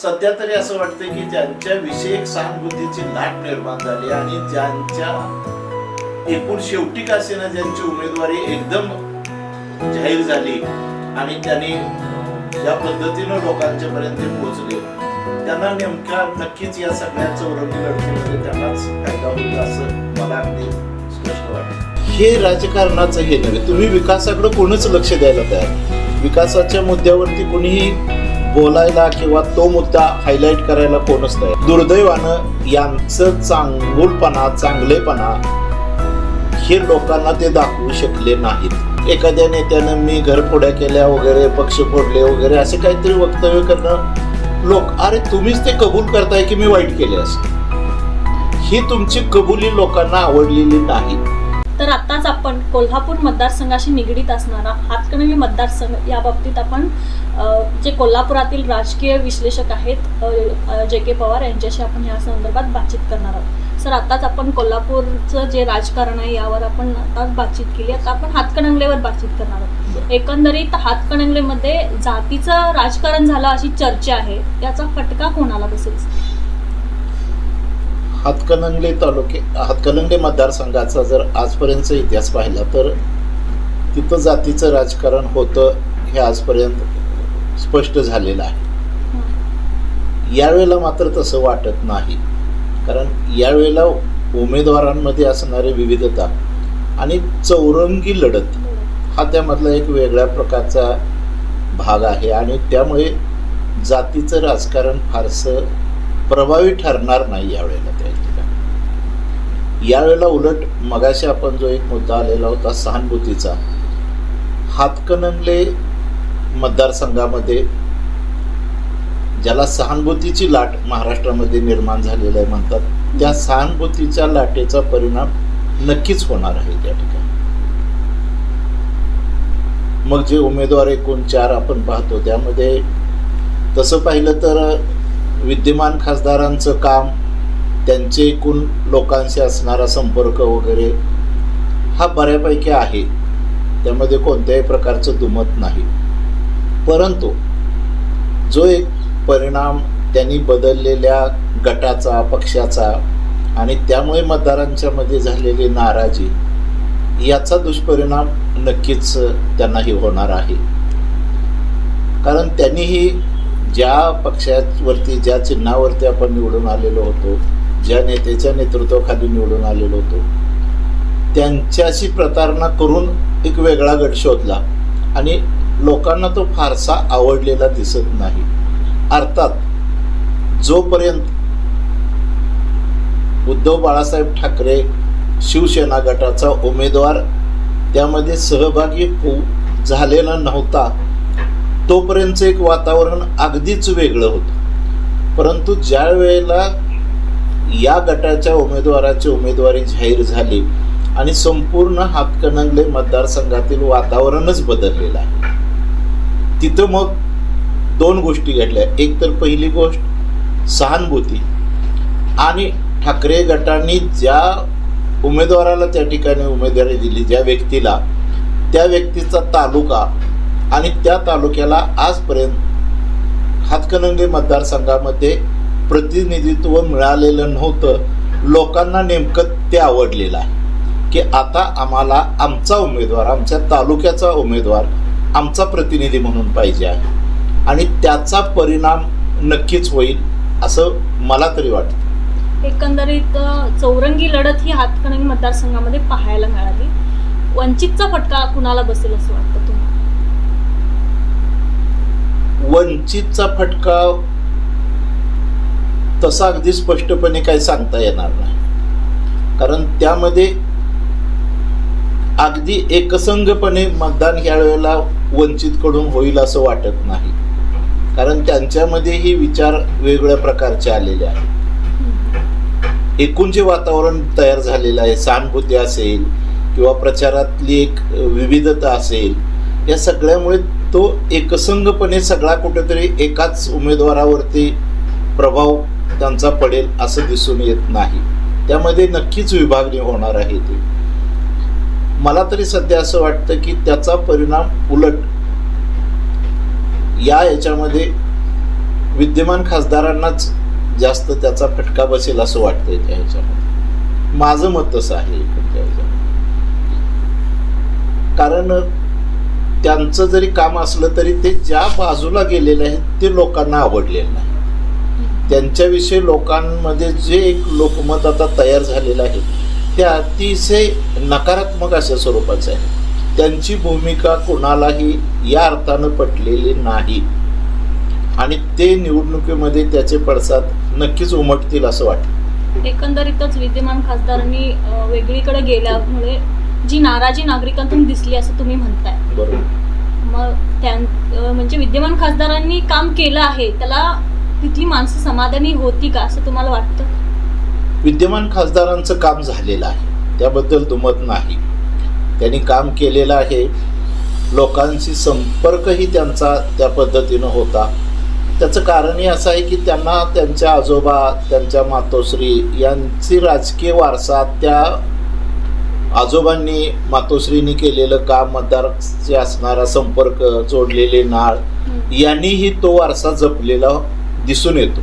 सध्या तरी असं वाटतं की ज्यांच्या विषयक सहानुभूतीची लाट निर्माण झाली आणि ज्यांच्या एकूण शेवटी का असेना ज्यांची उमेदवारी एकदम जाहीर झाली आणि त्यांनी ज्या पद्धतीनं लोकांच्या पर्यंत पोहोचले त्यांना नेमका नक्कीच या सगळ्या चौरंगी लढतीमध्ये त्यांनाच फायदा होईल असं मला अगदी स्पष्ट वाटतं. हे राजकारणाचं हे नव्हे, तुम्ही विकासाकडे कोणीच लक्ष द्यायला तयार, विकासाच्या मुद्द्यावरती कोणीही बोलायला किंवा तो मुद्दा हायलाइट करायला कोणच नाही. दुर्दैवानं यांचं चांगुलपणा चांगलेपणा हे लोकांना ते दाखवू शकले नाहीत. एखाद्या नेत्यानं मी घरफोड्या केल्या वगैरे पक्ष फोडले वगैरे असे काहीतरी वक्तव्य करणं, लोक अरे तुम्हीच ते कबूल करताय की मी वाईट केले असं, ही तुमची कबुली लोकांना आवडलेली नाही. तर आताच आपण कोल्हापूर मतदारसंघाशी निगडीत असणारा हातकणंगले मतदारसंघ या बाबतीत आपण जे कोल्हापुरातील राजकीय विश्लेषक आहेत जे के पवार यांच्याशी आपण या संदर्भात बातचीत करणार आहोत. सर, आताच आपण कोल्हापूरचं जे राजकारण आहे यावर आपण आताच बातचीत केली. आता आपण हातकणंगलेवर बातचीत करणार आहोत. एकंदरीत हातकणंगलेमध्ये जातीचं राजकारण झालं अशी चर्चा आहे, त्याचा फटका कोणाला बसेल? हातकणंगले मतदारसंघाचा जर आजपर्यंतचा इतिहास पाहिला तर तिथं जातीचं राजकारण होतं हे आजपर्यंत स्पष्ट झालेलं आहे. यावेळेला मात्र तसं वाटत नाही, कारण यावेळेला उमेदवारांमध्ये असणारी विविधता आणि चौरंगी लढत हा त्यामधला एक वेगळ्या प्रकारचा भाग आहे आणि त्यामुळे जातीचं राजकारण फारसं प्रभावी ठरणार नाही यावेळेला. त्या ठिकाणी यावेळेला उलट मगाशी आपण जो एक मुद्दा आलेला होता सहानुभूतीचा, हातकणंगले मतदारसंघामध्ये ज्याला सहानुभूतीची लाट महाराष्ट्रामध्ये निर्माण झालेला आहे म्हणतात, त्या सहानुभूतीच्या लाटेचा परिणाम नक्कीच होणार आहे त्या ठिकाणी. मग जे उमेदवार एकूण 4 आपण पाहतो त्यामध्ये तसं पाहिलं तर विद्यमान खासदारांचं काम, त्यांचे एकूण लोकांशी असणारा संपर्क वगैरे हा बऱ्यापैकी आहे, त्यामध्ये कोणत्याही प्रकारचं दुमत नाही. परंतु जो एक परिणाम त्यांनी बदललेल्या गटाचा पक्षाचा आणि त्यामुळे मतदारांच्या मध्ये झालेली नाराजी, याचा दुष्परिणाम नक्कीच त्यांनाही होणार आहे. कारण त्यांनीही ज्या पक्षावरती ज्या चिन्हावरती आपण निवडून आलेलो होतो, ज्या नेत्याच्या नेतृत्वाखाली निवडून आलेलो होतो, त्यांच्याशी प्रतारणा करून एक वेगळा गट शोधला आणि लोकांना तो फारसा आवडलेला दिसत नाही. अर्थात जोपर्यंत उद्धव बाळासाहेब ठाकरे शिवसेना गटाचा उमेदवार त्यामध्ये सहभागी झालेला नव्हता तोपर्यंतचं एक वातावरण अगदीच वेगळं होतं. परंतु ज्या वेळेला या गटाच्या उमेदवाराची उमेदवारी जाहीर झाली आणि संपूर्ण हातकणंगले मतदारसंघातील वातावरणच बदललेलं आहे, तिथं मग 2 गोष्टी घडल्या. एक तर पहिली गोष्ट सहानुभूती आणि ठाकरे गटाने ज्या उमेदवाराला त्या ठिकाणी उमेदवारी दिली, ज्या व्यक्तीला, त्या व्यक्तीचा तालुका आणि त्या तालुक्याला आजपर्यंत हातकणंगले मतदारसंघामध्ये प्रतिनिधित्व मिळालेलं नव्हतं. लोकांना नेमकं ते आवडलेलं आहे की आता आम्हाला आमचा उमेदवार, आमच्या तालुक्याचा उमेदवार आमचा प्रतिनिधी म्हणून पाहिजे आहे आणि त्याचा परिणाम नक्कीच होईल असं मला तरी वाटतं. एकंदरीत चौरंगी लढत ही हातकणंगले मतदारसंघामध्ये पाहायला मिळाली. वंचितचा फटका कुणाला बसेल असं वाटतं तुम्हाला? वंचितचा फटका तसा अगदी स्पष्टपणे काही सांगता येणार नाही, कारण त्यामध्ये अगदी एकसंघपणे मतदान ह्या वेळेला वंचितकडून होईल असं वाटत नाही, कारण त्यांच्यामध्येही विचार वेगवेगळ्या प्रकारचे आलेले आहेत. एकूण जे वातावरण तयार झालेलं आहे, सहानुभूती असेल किंवा प्रचारातली एक विविधता असेल, या सगळ्यामुळे तो एकसंघपणे सगळा कुठेतरी एकाच उमेदवारावरती प्रभाव त्यांचा पडेल असं दिसून येत नाही. त्यामध्ये नक्कीच विभागणी होणार आहे. ती मला तरी सध्या असं वाटतं की त्याचा परिणाम उलट या याच्यामध्ये विद्यमान खासदारांनाच जास्त त्याचा फटका बसेल असं वाटतंय त्या ह्याच्यामध्ये. माझं मत तसं आहे इकडच्या ह्याच्यामध्ये. कारण त्यांचं जरी काम असलं तरी ते ज्या बाजूला गेलेले आहेत ते लोकांना आवडलेलं नाही. त्यांच्याविषयी लोकांमध्ये जे एक लोकमत आता तयार झालेलं आहे ते अतिशय नकारात्मक अशा स्वरूपाचं आहे. त्यांची भूमिका कोणालाही या अर्थानं पटलेली नाही आणि ते निवडणुकीमध्ये त्याचे पडसाद नक्कीच उमटतील असं वाटतं. एकंदरीतच विद्यमान खासदारांनी वेगळीकडे गेल्यामुळे जी नाराजी नागरिकांतून दिसली असं तुम्ही म्हणताय. बरोबर. मग म्हणजे विद्यमान खासदारांनी काम केलं आहे त्याला तिथली माणसं समाधानी होती का असं तुम्हाला वाटतं? विद्यमान खासदारांचं काम झालेलं आहे त्याबद्दल दुमत नाही. त्यांनी काम केलेलं आहे. लोकांशी संपर्कही त्यांचा त्या पद्धतीनं होता. त्याचं कारणही असं आहे की त्यांना त्यांच्या आजोबा, त्यांच्या मातोश्री यांची राजकीय वारसा, त्या आजोबांनी मातोश्रींनी केलेलं काम, मतदारांशी असणारा संपर्क, जोडलेले नाळ यांनीही तो वारसा जपलेला दिसून येतो.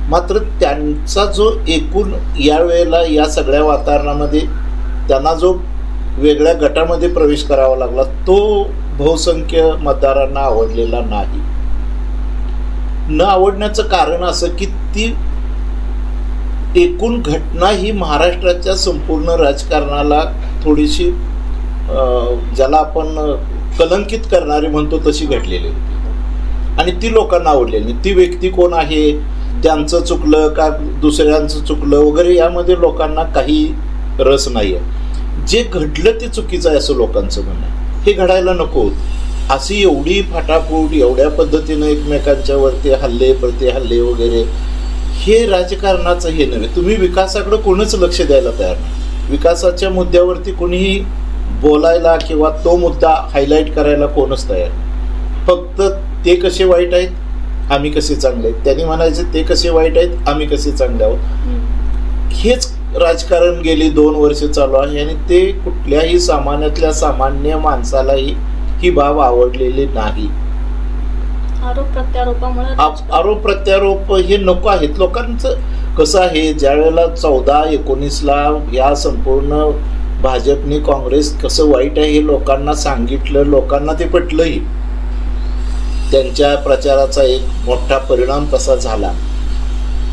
मात्र त्यांचा जो एकूण यावेळेला या सगळ्या वातावरणामध्ये त्यांना जो वेगळ्या गटामध्ये प्रवेश करावा लागला तो बहुसंख्य मतदारांना आवडलेला नाही. न आवडण्याचं कारण असं की ती एकूण घटना ही महाराष्ट्राच्या संपूर्ण राजकारणाला थोडीशी ज्याला आपण कलंकित करणारी म्हणतो तशी घडलेली होती आणि ती लोकांना आवडलेली नाही. ती व्यक्ती कोण आहे, त्यांचं चुकलं का दुसऱ्यांचं चुकलं वगैरे यामध्ये लोकांना काही रस नाही आहे. जे घडलं ते चुकीचं आहे असं लोकांचं म्हणणं आहे. हे घडायला नको होतं. अशी एवढी फाटाफूट एवढ्या पद्धतीनं एकमेकांच्या वरती हल्ले प्रतिहल्ले वगैरे हे राजकारणाचं हे नव्हे. तुम्ही विकासाकडे कोणीच लक्ष द्यायला तयार नाही. विकासाच्या मुद्द्यावरती कोणीही बोलायला किंवा तो मुद्दा हायलाईट करायला कोणच तयार नाही. फक्त ते कसे वाईट आहेत आम्ही कसे चांगले आहेत, त्यांनी म्हणायचे ते कसे वाईट आहेत आम्ही कसे चांगले आहोत. हेच राजकारण गेली 2 वर्ष चालू आहे आणि ते कुठल्याही सामान्यातल्या सामान्य माणसालाही ही बाब आवडलेली नाही. आरोप प्रत्यारोप हे नको आहेत. लोकांचं कसं आहे, ज्या वेळेला 14-19ला या संपूर्ण भाजपने काँग्रेस कसं वाईट आहे हे लोकांना सांगितलं, लोकांना ते पटलंही. त्यांच्या प्रचाराचा एक मोठा परिणाम तसा झाला.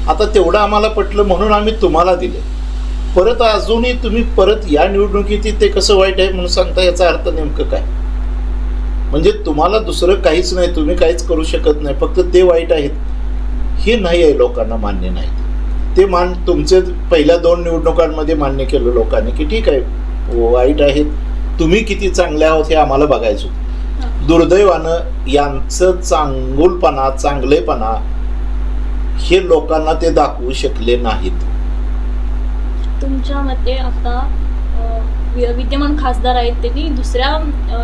आता तेवढं आम्हाला पटलं म्हणून आम्ही तुम्हाला दिले. परत अजूनही तुम्ही परत या निवडणुकीत ते कसं वाईट आहे म्हणून सांगता, याचा अर्थ नेमकं काय? म्हणजे तुम्हाला दुसरं काहीच नाही, तुम्ही काहीच करू शकत नाही, फक्त ते वाईट आहेत हे नाही आहे, लोकांना मान्य नाही. ते तुमचे पहिल्या 2 निवडणुकांमध्ये मान्य केलं लोकांनी की ठीक आहे वाईट आहेत, तुम्ही किती चांगले आहोत हे आम्हाला बघायचं. दुर्दैवानं यांचं चांगुलपणा चांगलेपणा हे लोकांना ते दाखवू शकले नाहीत. तुमच्या मते आता विद्यमान खासदार आहेत त्यांनी दुसऱ्या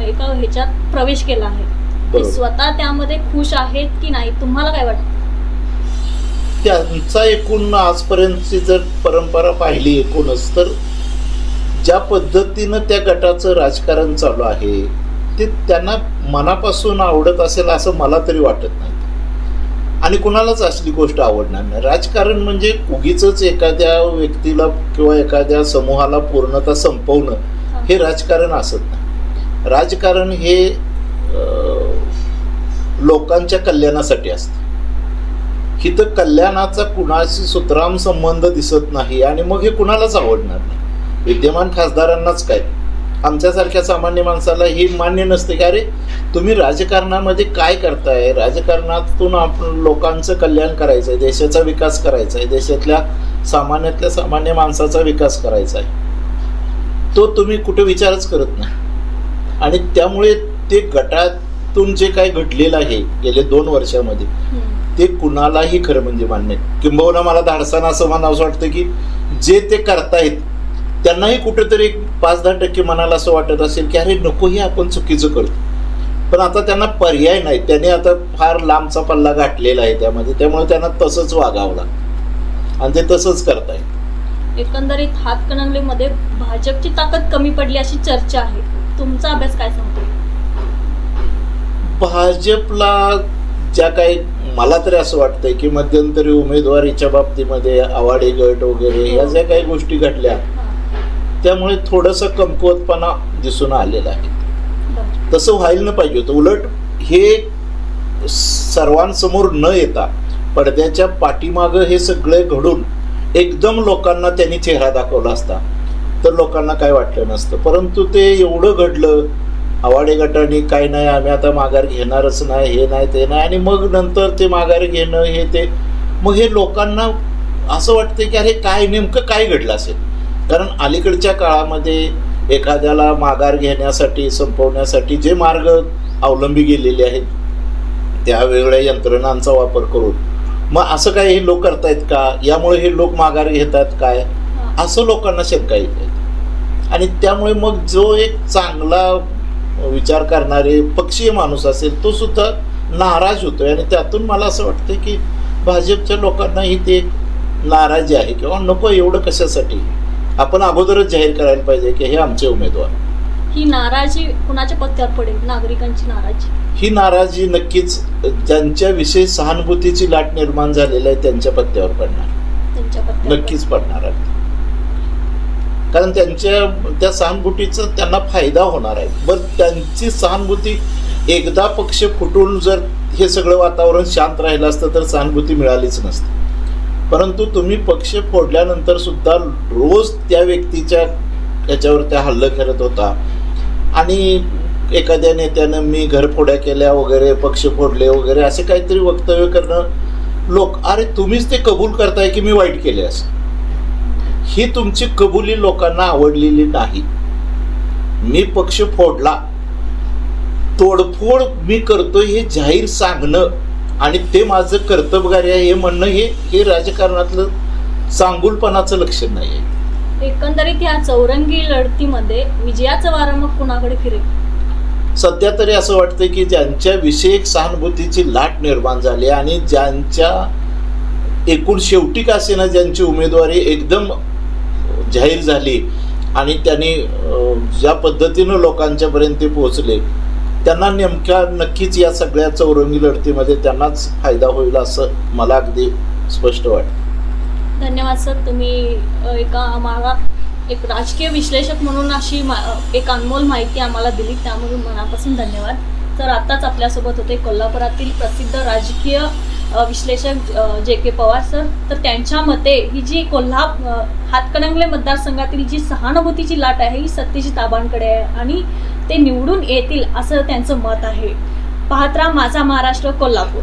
एका ह्याच्यात प्रवेश केला आहे, ते स्वतः त्यामध्ये खुश आहेत की नाही, तुम्हाला काय वाटतं? त्यांचा एकूण आजपर्यंतची जर परंपरा पाहिली एकूणच तर ज्या पद्धतीनं त्या गटाचं राजकारण चालू आहे ते त्यांना मनापासून आवडत असेल असं मला तरी वाटत नाही. आणि कुणालाच असली गोष्ट आवडणार नाही. राजकारण म्हणजे उगीच एखाद्या व्यक्तीला किंवा एखाद्या समूहाला पूर्णतः संपवणं हे राजकारण असत नाही. राजकारण हे लोकांच्या कल्याणासाठी असतं. हिथं कल्याणाचा कुणाशी सुतराम संबंध दिसत नाही आणि मग हे कुणालाच आवडणार नाही. विद्यमान खासदारांनाच काय, आमच्यासारख्या सामान्य माणसाला हे मान्य नसते की अरे तुम्ही राजकारणामध्ये काय करताय, राजकारणातून आपण लोकांचं कल्याण करायचं आहे, देशाचा विकास करायचा आहे, देशातल्या सामान्यातल्या सामान्य माणसाचा विकास करायचा आहे, तो तुम्ही कुठे विचारच करत नाही. आणि त्यामुळे ते गटातून जे काय घडलेलं आहे गेले 2 वर्षामध्ये ते कुणालाही खरं म्हणजे मान्य नाही. किंबहुना मला धाडसानं असं म्हणावं वाटतं की जे ते करतायत त्यांनाही कुठेतरी 5-10% मनाला असं वाटत असेल की अरे नको हे आपण चुकीचं करतो, पण आता त्यांना पर्याय नाही. त्यांनी आता फार लांबचा पल्ला गाठलेला आहे त्यामुळे त्यांना तसंच वागावं लागतं आणि ते तसंच करतायत. एकंदरीत हातकणंगलेमध्ये भाजपची ताकद कमी पडली अशी चर्चा आहे, तुमचा अभ्यास काय सांगतो? भाजपला ज्या काही मला तरी असं वाटतंय की मध्यंतरी उमेदवारीच्या बाबतीमध्ये आवाडे गट वगैरे या ज्या काही गोष्टी घडल्या त्यामुळे थोडंसं कमकुवतपणा दिसून आलेला आहे. बरं. तसं व्हायला न पाहिजे होतं. उलट हे सर्वांसमोर न येता पडद्याच्या पाठीमागं हे सगळे घडून एकदम लोकांना त्यांनी चेहरा दाखवला असता तर लोकांना काय वाटलं नसतं. परंतु ते एवढं घडलं, आवाडे गटाने काय नाही आम्ही आता माघार घेणारच नाही, हे नाही ते नाही, आणि मग नंतर ते माघार घेणं हे ते, मग हे लोकांना असं वाटतं की अरे काय नेमकं काय घडलं असेल. कारण अलीकडच्या काळामध्ये एखाद्याला माघार घेण्यासाठी संपवण्यासाठी जे मार्ग अवलंबी गेलेले आहेत त्या वेगळ्या यंत्रणांचा वापर करून मग असं काय हे लोक करतायत का, यामुळे हे लोक माघार घेतात काय, असं लोकांना शंका येते. आणि त्यामुळे मग जो एक चांगला विचार करणारे पक्षीय माणूस असेल तो सुद्धा नाराज होतोय. आणि त्यातून मला असं वाटतं की भाजपच्या लोकांनाही ते एक नाराजी आहे किंवा नको एवढं कशासाठी, आपण अगोदरच जाहीर करायला पाहिजे की हे आमचे उमेदवार. ही नाराजी कुणाच्या पत्त्यावर पडेल? नागरिकांची नाराजी. ही नाराजी नक्कीच ज्यांच्याविषयी सहानुभूतीची लाट निर्माण झालेली आहे त्यांच्या पत्त्यावर पडणार, त्यांच्या पत्त्यावर नक्कीच पडणार आहे. कारण त्या सहानुभूतीचा त्यांना फायदा होणार आहे. बरं, त्यांची सहानुभूती एकदा पक्ष फुटून जर हे सगळं वातावरण शांत राहिलं असतं तर सहानुभूती मिळालीच नसती. परंतु तुम्ही पक्ष फोडल्यानंतर सुद्धा रोज त्या व्यक्तीच्या त्याच्यावर त्या हल्ला करत होता आणि एखाद्या नेत्यानं मी घरफोड्या केल्या वगैरे, पक्ष फोडले वगैरे असे काहीतरी वक्तव्य करणं, लोक अरे तुम्हीच ते कबूल करताय की मी वाईट केले असं. ही तुमची कबुली लोकांना आवडलेली नाही. मी पक्ष फोडला, तोडफोड मी करतोय हे जाहीर सांगणं आणि ते माझं कर्तव्यकार्य आहे हे म्हणणं हे राजकारणातलं चांगुलपणाचं लक्षण नाही आहे. एकंदरीत या चौरंगी लढतीमध्ये विजयाचं वारं मग कुणाकडे फिरेल? सध्या तरी असं वाटतं की ज्यांच्याविषयी एक सहानुभूतीची लाट निर्माण झाली आणि ज्यांच्या एकूण शेवटी का असेना ज्यांची उमेदवारी एकदम जाहीर झाली आणि त्यांनी ज्या पद्धतीनं लोकांच्यापर्यंत ते पोहोचले त्यांना नक्कीच या सगळ्या चौरंगी लढतीमध्ये त्यांनाच फायदा होईल असं मला अगदी स्पष्ट वाटतं. धन्यवाद सर. तुम्ही आम्हाला एक राजकीय विश्लेषक म्हणून अशी एक अनमोल माहिती आम्हाला दिली, त्यामुळे मनापासून धन्यवाद. तर आत्ताच आपल्यासोबत होते कोल्हापुरातील प्रसिद्ध राजकीय विश्लेषक JK पवार सर. तर त्यांच्या मते ही जी हातकणंगले मतदारसंघातील जी सहानुभूतीची लाट आहे ही सत्यजित आबांकडे आहे आणि ते निवडून येतील असं त्यांचं मत आहे. पाहत राहा माझा महाराष्ट्र कोल्हापूर.